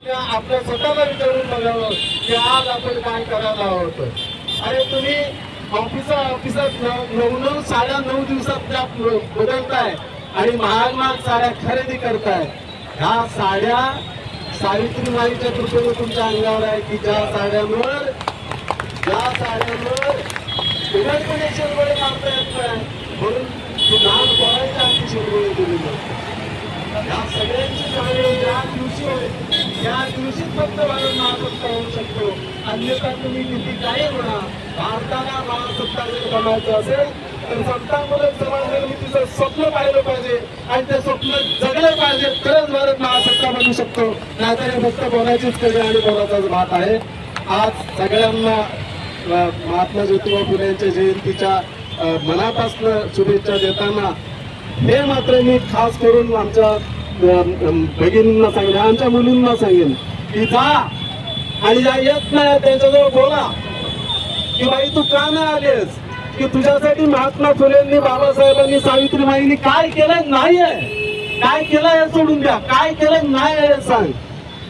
आपल्या स्वतःला विचारून बघावं की आज आपण काय करायला आहोत. अरे तुम्ही ऑफिसात 9 दिवसात त्या बदलताय आणि महाग साड्या खरेदी करताय. ह्या साड्या सावित्रीबाईच्या कृपेने तुमच्या अंगावर आहे की ज्या साड्यांवर उघडपणे शेरवळे मारता येत नाही म्हणून ती लहान पोरांच्या आमची शेरवळे दिलेली. या सगळ्यांची जाणीव ज्या दिवशी फक्त महासत्ता होऊ शकतो. अन्यथा तुम्ही किती काही म्हणा, भारताला महासत्ता जर बनायचं असेल तर सत्तामूलक समाज निर्मितीचं स्वप्न पाहिलं पाहिजे आणि ते स्वप्न जगलं पाहिजे तरच भारत महासत्ता बनू शकतो. नाहीतर हे फक्त बोलायचीच कधी आणि बोलायचाच भात आहे. आज सगळ्यांना महात्मा ज्योतिबा फुले यांच्या जयंतीच्या मनापासून शुभेच्छा देताना हे मात्र मी खास करून आमच्या भगिनींना सांगेन, आमच्या मुलींना सांगेन की जा आणि ज्या येत नाही त्यांच्याजवळ बोला की बाई तू का नाही आलेस, की तुझ्यासाठी महात्मा फुलेंनी, बाबासाहेबांनी, सावित्रीबाईंनी काय केलं नाहीये, काय केलं हे सोडून द्या, काय केलं नाही हे सांग.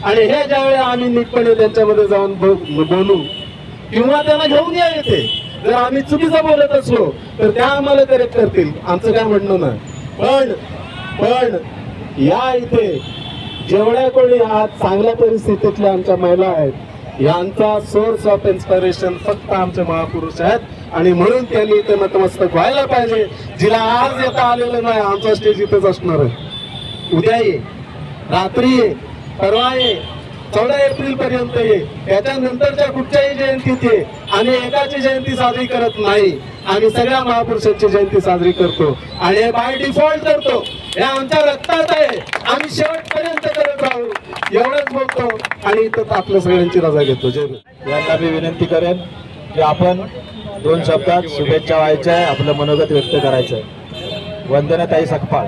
आणि हे ज्यावेळी आम्ही नीटपणे त्यांच्यामध्ये जाऊन बोलू किंवा त्यांना घेऊन या येते, जर आम्ही चुकीचं बोलत असलो तर त्या आम्हाला करेक्ट करतील, आमचं काय म्हणणं नाही. पण या इथे जेवढ्या कोणी आज चांगल्या परिस्थितीतल्या आमच्या महिला आहेत यांचा सोर्स ऑफ इन्स्पिरेशन फक्त आमचे महापुरुष आहेत आणि म्हणून त्यांनी इथे नतमस्तक व्हायला पाहिजे. जिला आज येता आलेलं नाही, आमचा स्टेज इथेच असणार आहे. उद्या ये, रात्री ये, परवा ये, 14 एप्रिल पर्यंत ये, त्याच्यानंतरच्या कुठच्याही जयंतीत ये. आम्ही एकाची जयंती साजरी करत नाही, आम्ही सगळ्या महापुरुषांची जयंती साजरी करतो आणि हे बाय डिफॉल्ट करतो. हे आमच्या रक्तात आहे, आम्ही शेवटपर्यंत करत राहू एवढंच बोलतो आणि इथं आपल्या सगळ्यांची रजा घेतो. जय हिंद. यांना मी विनंती करेन की आपण 2 शब्दात शुभेच्छा व्हायच्या आहे, आपलं मनोगत व्यक्त करायचं आहे. वंदनाताई सकपाळ.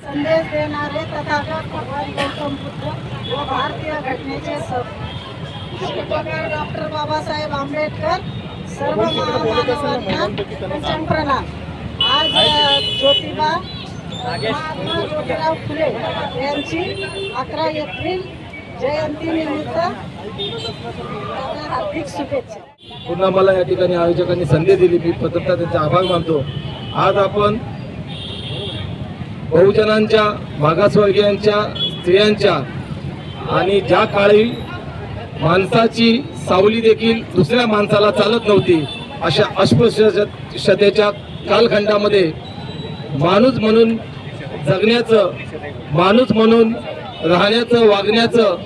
संदेश देणारे तथागत भगवान गौतम बुद्ध व भारतीय घटनेचे शिल्पकार डॉक्टर बाबासाहेब आंबेडकर, सर्व महामानवांना पंचांग प्रणाम. आज महात्मा ज्योतिराव फुले यांची 11 एप्रिल जयंती निमित्त हार्दिक शुभेच्छा. पुन्हा मला या ठिकाणी आयोजकांनी संधी दिली, मी प्रथमतः त्यांचा आभार मानतो. आज आपण बहुजनांच्या, मागासवर्गीयांच्या, स्त्रियांच्या आणि ज्या काळी माणसाची सावली देखील दुसऱ्या माणसाला चालत नव्हती अशा अस्पृश्यतेच्या कालखंडामध्ये माणूस म्हणून जगण्याचं, माणूस म्हणून राहण्याचं, वागण्याचं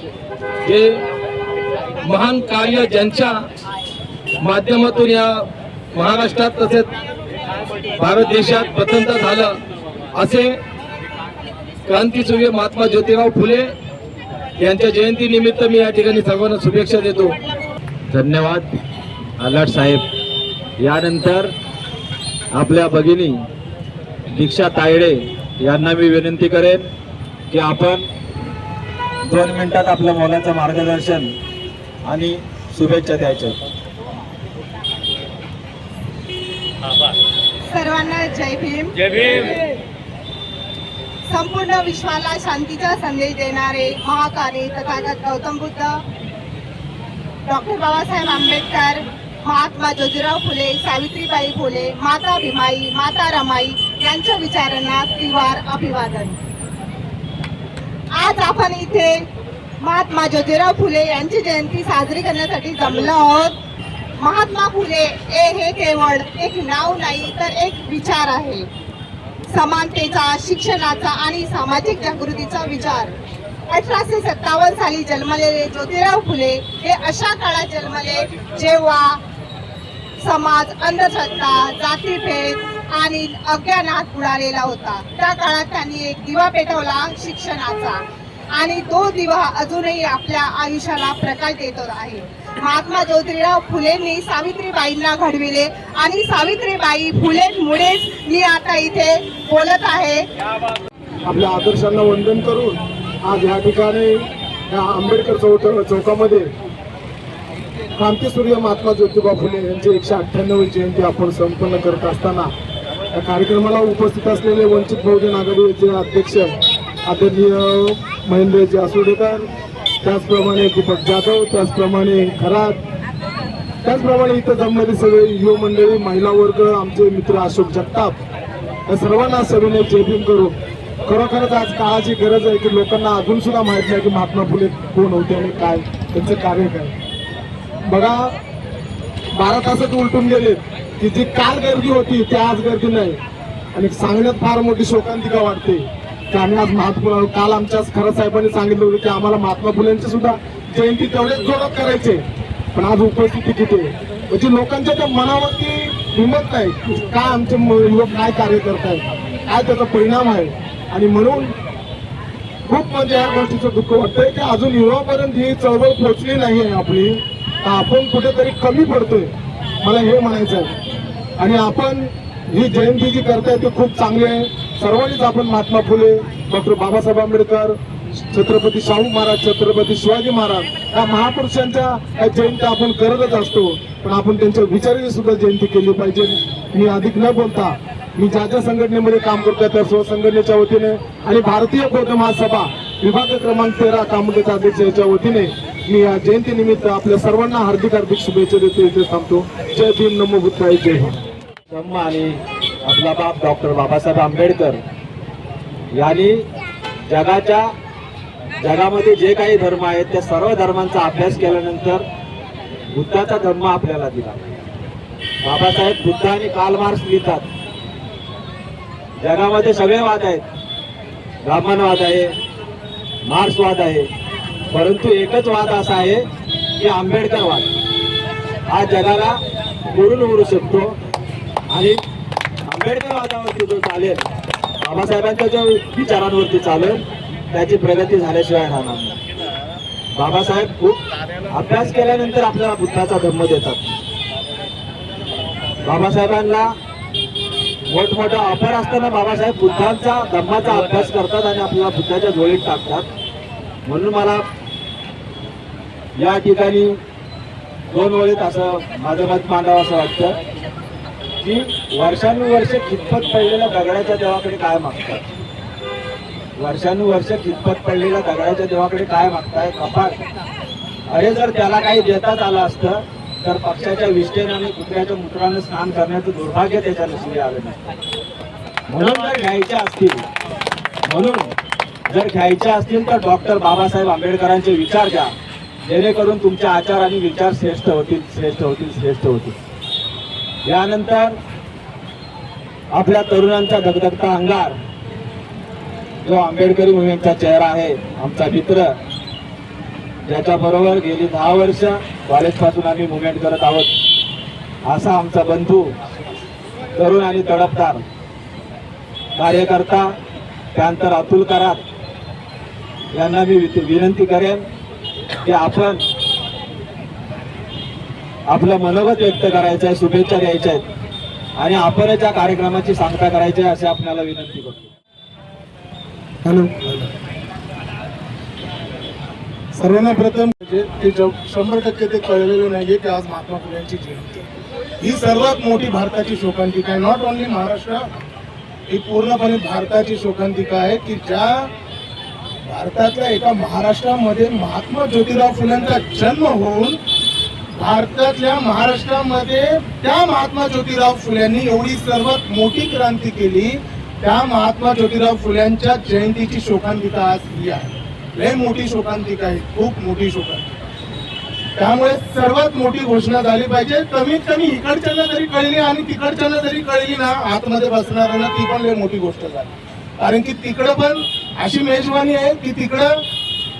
हे महान कार्य ज्यांच्या माध्यमातून या महाराष्ट्रात तसेच भारत देशात प्रथमतः झालं असे क्रांतीसूर्य महात्मा ज्योतिराव फुले यांच्या जयंती निमित्त मी या ठिकाणी सर्वांना शुभेच्छा देतो. धन्यवाद आलाट साहेब. यानंतर आपल्या भगिनी दीक्षा तायडे यांना मी विनंती करेन की आपण 2 मिनिटात आपलं मौलाचं मार्गदर्शन आणि शुभेच्छा द्यायच्या. सर्वांना जय भीम. जय भीम. संपूर्ण विश्वाला शांतीचा संदेश देणारे महाकाली तथागत गौतम बुद्ध, डॉक्टर बाबासाहेब आंबेडकर, महात्मा ज्योतिराव फुले, सावित्रीबाई फुले, माता भीमाई, माता रमाई यांच्या विचारांना त्रिवार अभिवादन. आज आपण इथे महात्मा ज्योतिराव फुले यांची जयंती साजरी करण्यासाठी जमलो आहोत. महात्मा फुले हे केवळ एक नाव नाही तर एक विचार आहे. समानतेचा, शिक्षणाचा आणि सामाजिक जागृतीचा विचार. 1857 साली जन्मलेले ज्योतिराव फुले हे अशा काळात जन्मले जेव्हा समाज अंधश्रद्धा, जातीभेद आणि अज्ञानात बुडालेला होता. त्या काळात त्यांनी एक दिवा पेटवला शिक्षणाचा आणि तो दिवा अजूनही आपल्या आयुष्याला प्रकाश देत आहे. महात्मा ज्योतिराव फुलेंनी सावित्रीबाईंना घडविले आणि सावित्रीबाई फुलेंमुळेच मी आता इथे बोलत आहे. आपल्या आदर्शांना वंदन करून आज या ठिकाणी या आंबेडकर चौकामध्ये क्रांतीसूर्य महात्मा ज्योतिबा फुले यांची 198वी जयंती आपण संपन्न करत असताना या कार्यक्रमाला उपस्थित असलेले वंचित बहुजन आघाडीचे अध्यक्ष आदरणीय महेंद्रजी आसुडेकर, त्याचप्रमाणे दीपक जाधव, त्याचप्रमाणे खरात, त्याचप्रमाणे इथं जमणारी सगळे युवा मंडळी, महिला वर्ग, आमचे मित्र अशोक जगताप, या सर्वांना सविनय जय भीम करू. खरोखरच आज काळाची गरज आहे की लोकांना अजून सुद्धा माहित नाही की महात्मा फुले कोण होते आणि काय त्यांचं कार्य काय. बघा 12 तासात उलटून गेले की जी काल गर्दी होती ती आज गर्दी नाही. आणि सांगण्यात फार मोठी शोकांतिका वाटते की आम्ही आज महात्मा, काल आमच्या खरं साहेबांनी सांगितलं होतं की आम्हाला महात्मा फुलेंची सुद्धा जयंती तेवढेच जोरात करायचे, पण आज उपस्थिती किती आहे. म्हणजे लोकांच्या त्या मनावरती हिंमत नाही की काय आमचे युवक काय कार्य करतायत, काय त्याचा परिणाम आहे. आणि म्हणून खूप म्हणजे या गोष्टीचं दुःख वाटतंय की अजून युवापर्यंत ही चळवळ पोहोचली नाही आहे आपली, तर आपण कुठेतरी कमी पडतोय, मला हे म्हणायचं आहे. आणि आपण ही जयंती जी करताय ती खूप चांगली आहे. सर्वांनीच आपण महात्मा फुले, डॉक्टर बाबासाहेब आंबेडकर, छत्रपती शाहू महाराज, छत्रपती शिवाजी महाराज या महापुरुषांच्या जयंती आपण करतच असतो, पण आपण त्यांच्या विचाराची सुद्धा जयंती केली पाहिजे. मी अधिक न बोलता मी ज्या संघटनेमध्ये काम करतोय त्या सर्व संघटनेच्या वतीने आणि भारतीय बौद्ध महासभा विभाग क्रमांक 13 कामोठेचा अध्यक्ष याच्या वतीने मी या जयंती निमित्त आपल्या सर्वांना हार्दिक हार्दिक शुभेच्छा देतो. इथे थांबतो. जय भीम, नमो बुद्धाय, जय हिंद. धम्म आणि आपला बाप डॉक्टर बाबासाहेब आंबेडकर यांनी जगामध्ये जे काही धर्म आहेत त्या सर्व धर्मांचा अभ्यास केल्यानंतर बुद्धाचा धर्म आपल्याला दिला. बाबासाहेब बुद्ध आणि कार्ल मार्क्स लिहितात, जगामध्ये सगळे वाद आहेत, ब्राह्मणवाद आहे, मार्क्सवाद आहे, परंतु एकच वाद असा आहे की आंबेडकरवाद हा जगाला मोडून उडू शकतो. आणि आंबेडकरवादावरती जो चालेल, बाबासाहेबांच्या जो विचारांवरती चालेल, त्याची प्रगती झाल्याशिवाय राहणार नाही. बाबासाहेब खूप अभ्यास केल्यानंतर आपल्याला बुद्धाचा धम्म देतात. बाबासाहेबांना मोठमोठा ऑफर असताना बाबासाहेब बुद्धांचा धम्माचा अभ्यास करतात आणि आपल्याला बुद्धाच्या जोडीत टाकतात. म्हणून मला या ठिकाणी 2 ओळीत असं माझं मत मांडावं असं वाटतं की वर्षानुवर्ष खितपत पडलेल्या दगडाच्या देवाकडे काय मागतात, वर्षानुवर्ष खितपत पडलेल्या दगडाच्या देवाकडे काय मागताय कपाट. अरे जर त्याला काही देतात आलं असतं तर पक्षाच्या विष्ठेने आणि कुत्र्याच्या मूत्राने स्नान करण्याचं दुर्भाग्य त्याच्या नशिबी आलं नाही. म्हणून जर घ्यायच्या असतील तर डॉक्टर बाबासाहेब आंबेडकरांचे विचार घ्या, जेणेकरून तुमचे आचार आणि विचार श्रेष्ठ होतील. यानंतर आपल्या तरुणांचा धगधगता अंगार जो आंबेडकरी मोहिमेचा चेहरा आहे, आमचा मित्र, ज्याच्या बरोबर गेली 10 वर्ष कॉलेजपासून आम्ही मुवमेंट करत आहोत, असा आमचा बंधू, तरुण आणि तडफदार कार्यकर्ता त्यानंतर अतुल करात यांना मी विनंती करेन की आपण आपलं मनोगत व्यक्त करायचं आहे, शुभेच्छा द्यायच्या आहेत आणि आपण त्या कार्यक्रमाची सांगता करायची आहे असे आपल्याला विनंती करतो. हॅलो, सर्वांना प्रथम ते 100% ते कळलेले नाहीये की आज महात्मा फुलेंची जयंती ही सर्वात मोठी भारताची शोकांतिका आहे. नॉट ओनली महाराष्ट्र, ही पूर्णपणे भारताची शोकांतिका आहे की ज्या भारतातल्या एका महाराष्ट्रामध्ये महात्मा ज्योतिराव फुलेंचा जन्म होऊन भारतातल्या महाराष्ट्रामध्ये त्या महात्मा ज्योतिराव फुल्यांनी एवढी सर्वात मोठी क्रांती केली, त्या महात्मा ज्योतिराव फुल्यांच्या जयंतीची शोकांतिका आज ही आहे. लय मोठी शोकांतिका आहे, खूप मोठी शोकांतिका. त्यामुळे सर्वात मोठी घोषणा झाली पाहिजे. कमीत कमी इकडच्यांना जरी कळली आणि तिकडच्यांना जरी कळली ना, आतमध्ये बसणाऱ्यांना ती पण लय मोठी गोष्ट झाली. कारण की तिकडं पण अशी मेजवानी आहे की तिकडं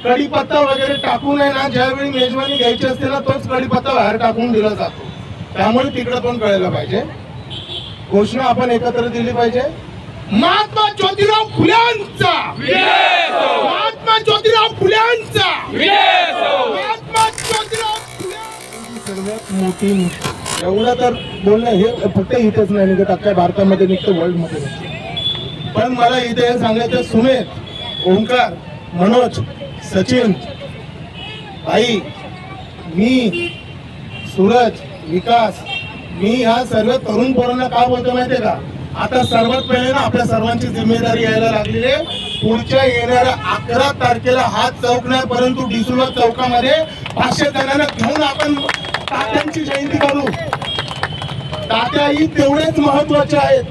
कढीपत्ता वगैरे टाकून आहे ना, ज्यावेळी मेजवानी घ्यायची असते ना तोच कढीपत्ता बाहेर टाकून दिला जातो. त्यामुळे तिकडं पण कळलं पाहिजे. घोषणा आपण एकत्र दिली पाहिजे. महात्मा ज्योतिराव फुल्यांचा, महात्मा ज्योतिराव फुल्यांचा, महात्मा ज्योतिराव फुल्यांची सर्वात मोठी. एवढं तर बोलणं हे फक्त इथेच नाही निघत, अख्ख्या भारतामध्ये निघतं, वर्ल्ड मध्ये निघतं. पण मला इथे हे सांगायचं, सुमेध, ओंकार, मनोज, सचिन, भाई, मी, सूरज, विकास, मी ह्या सर्व तरुण पोरांना काय बोलतो माहितीये का, आता सर्वात पहिले ना आपल्या सर्वांची जिम्मेदारी यायला लागलेली आहे. पुढच्या येणाऱ्या 11 तारखेला हा चौक नाही परंतु डिसुला चौकामध्ये 500 जणांना घेऊन आपण तात्यांची जयंती करू. तात्याही तेवढेच महत्वाचे आहेत.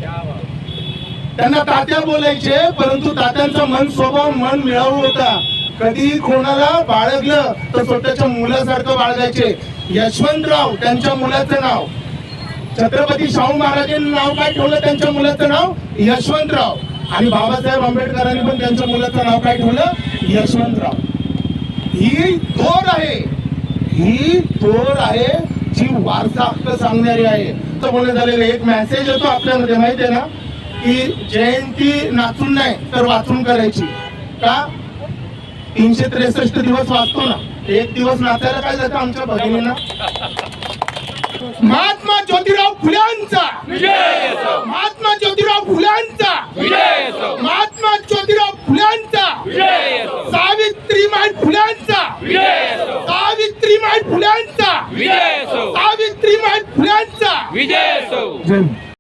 त्यांना तात्या बोलायचे परंतु तात्यांचा मन स्वभाव मन मिळावू होता. कधीही कोणाला बाळगलं तर स्वतःच्या मुलासारखं बाळगायचे. यशवंतराव त्यांच्या मुलाचं नाव, छत्रपती शाहू महाराजांनी नाव काय ठेवलं त्यांच्या मुलाचं नाव? यशवंतराव. आणि बाबासाहेब आंबेडकरांनी पण त्यांच्या मुलाचं नाव काय ठेवलं? यशवंतराव. ही थोर आहे जी वारसा हक्क सांगणारी आहे. बोलणं झालेलं एक मेसेज येतो आपल्यामध्ये माहिती आहे ना की जयंती नाचून नाही तर वाचून करायची. का? 363 दिवस वाचतो ना, एक दिवस नाचायला काय जातं आमच्या भगिनींना? महात्मा ज्योतिराव फुल्यांचा महात्मा ज्योतिराव फुल्यांचा महात्मा ज्योतिराव फुल्यांचा सावित्रीबाई फुल्यांचा सावित्रीबाई फुल्यांचा सावित्रीबाई फुल्यांचा.